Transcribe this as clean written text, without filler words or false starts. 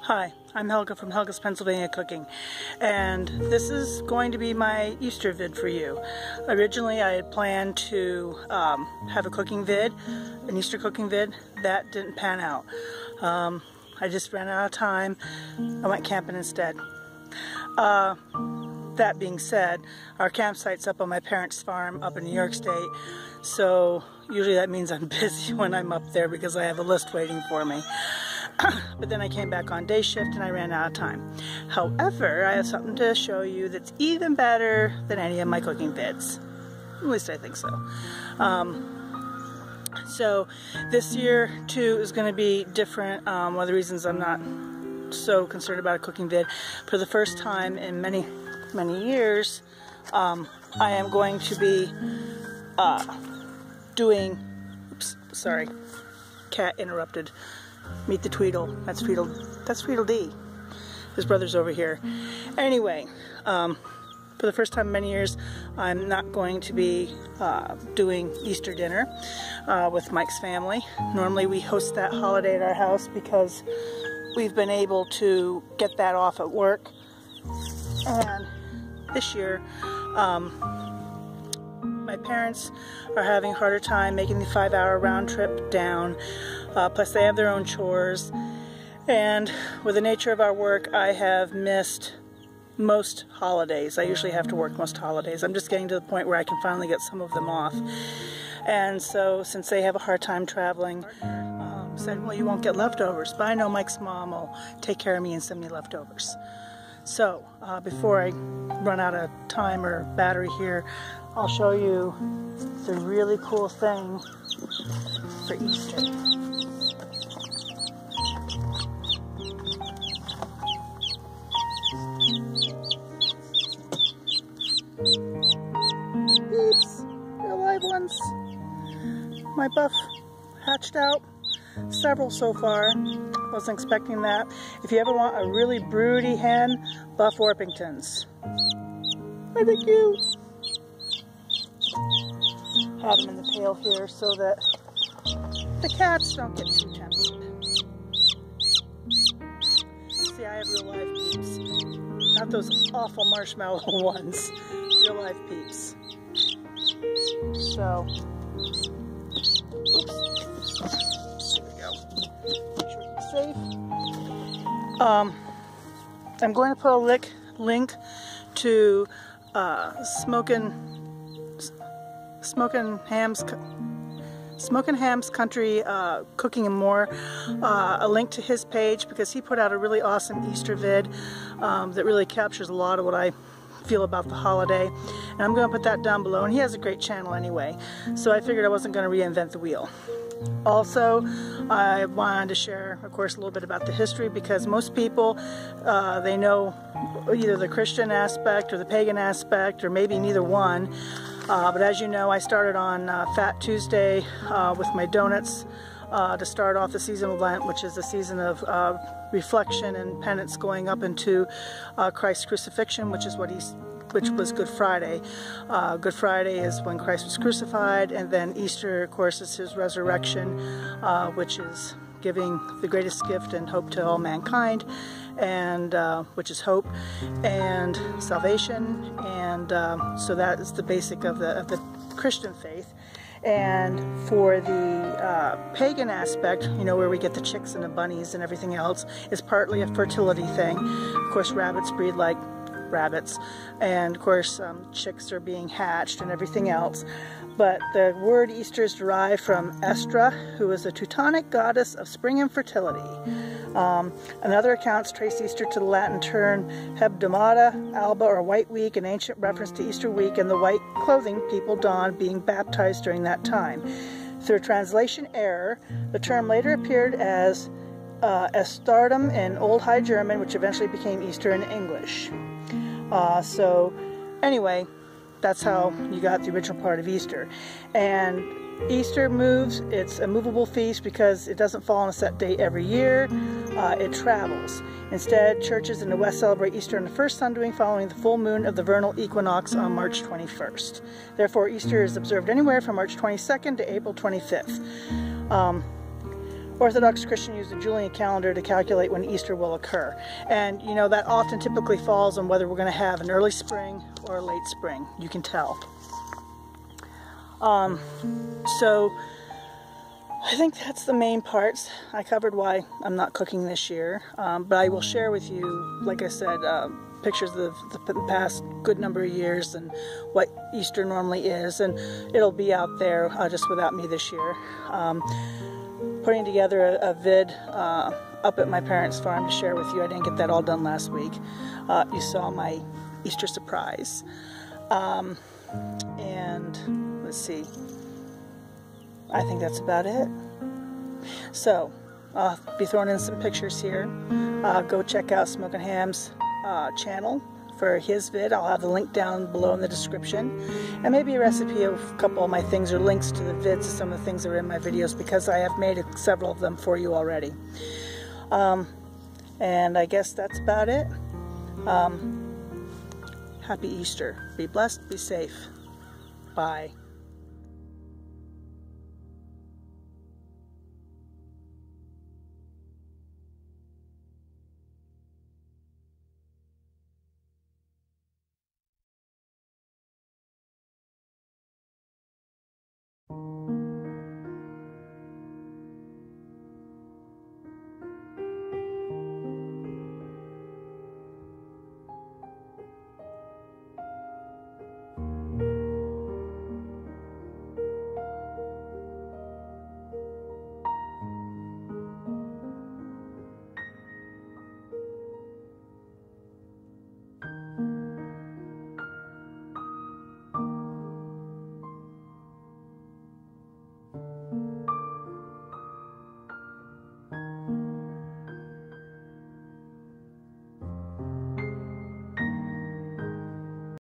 Hi, I'm Helga from Helga's Pennsylvania Cooking, and this is going to be my Easter vid for you. Originally I had planned to have a cooking vid, an Easter cooking vid. That didn't pan out. I just ran out of time. I went camping instead. That being said, our campsite's up on my parents' farm up in New York State, so usually that means I'm busy when I'm up there because I have a list waiting for me. But then I came back on day shift and I ran out of time. However, I have something to show you that's even better than any of my cooking vids. At least I think so. So this year too is going to be different. One of the reasons I'm not so concerned about a cooking vid, for the first time in many years, I am going to be doing, oops, sorry, cat interrupted. Meet the Tweedle. That's Tweedledee. His brother's over here. Anyway, for the first time in many years, I'm not going to be doing Easter dinner with Mike's family. Normally we host that holiday at our house because we've been able to get that off at work. And this year, my parents are having a harder time making the 5-hour round trip down. Plus they have their own chores, and with the nature of our work, I have missed most holidays. I usually have to work most holidays. I'm just getting to the point where I can finally get some of them off. And so since they have a hard time traveling, said, well, you won't get leftovers, but I know Mike's mom will take care of me and send me leftovers. So before I run out of time or battery here, I'll show you the really cool thing for Easter. Beets, real live ones. My buff hatched out, several so far. Wasn't expecting that. If you ever want a really broody hen, buff Orpingtons. Are they cute? Have them in the pail here so that the cats don't get too tempted. See, I have real live peeps. Not those awful marshmallow ones. Real live peeps. So, oops. There we go. Make sure it's safe. I'm going to put a link to Smokin' Ham's Country Cooking and More, a link to his page because he put out a really awesome Easter vid that really captures a lot of what I feel about the holiday, and I'm going to put that down below, and he has a great channel anyway, so I figured I wasn't going to reinvent the wheel. Also, I wanted to share, of course, a little bit about the history because most people, they know either the Christian aspect or the pagan aspect or maybe neither one. But as you know, I started on Fat Tuesday with my donuts to start off the season of Lent, which is a season of reflection and penance going up into Christ's crucifixion, which was Good Friday. Good Friday is when Christ was crucified, and then Easter, of course, is his resurrection, which is giving the greatest gift and hope to all mankind, and which is hope and salvation, and so that is the basic of the Christian faith. And for the pagan aspect, you know, where we get the chicks and the bunnies and everything else, is partly a fertility thing. Of course, rabbits breed like rabbits, and of course chicks are being hatched and everything else. But the word Easter is derived from Estra, who is a Teutonic goddess of spring and fertility. And other accounts trace Easter to the Latin term Hebdomada, Alba, or White Week, an ancient reference to Easter week and the white clothing people donned being baptized during that time. Through translation error, the term later appeared as Estardum in Old High German, which eventually became Easter in English. So anyway, that's how you got the original part of Easter. And Easter moves. It's a movable feast because it doesn't fall on a set date every year. It travels. Instead, churches in the West celebrate Easter on the first Sunday following the full moon of the vernal equinox on March 21st. Therefore, Easter is observed anywhere from March 22nd to April 25th. Orthodox Christian use the Julian calendar to calculate when Easter will occur. And you know, that often typically falls on whether we're going to have an early spring or a late spring. You can tell. So I think that's the main parts. I covered why I'm not cooking this year, but I will share with you, like I said, pictures of the past good number of years and what Easter normally is, and it'll be out there just without me this year. Putting together a vid up at my parents' farm to share with you. I didn't get that all done last week. You saw my Easter surprise. And let's see, I think that's about it. So I'll be throwing in some pictures here. Go check out Smokin' Ham's channel for his vid. I'll have the link down below in the description, and maybe a recipe of a couple of my things or links to the vids of some of the things that are in my videos, because I have made several of them for you already. And I guess that's about it. Happy Easter. Be blessed, be safe. Bye.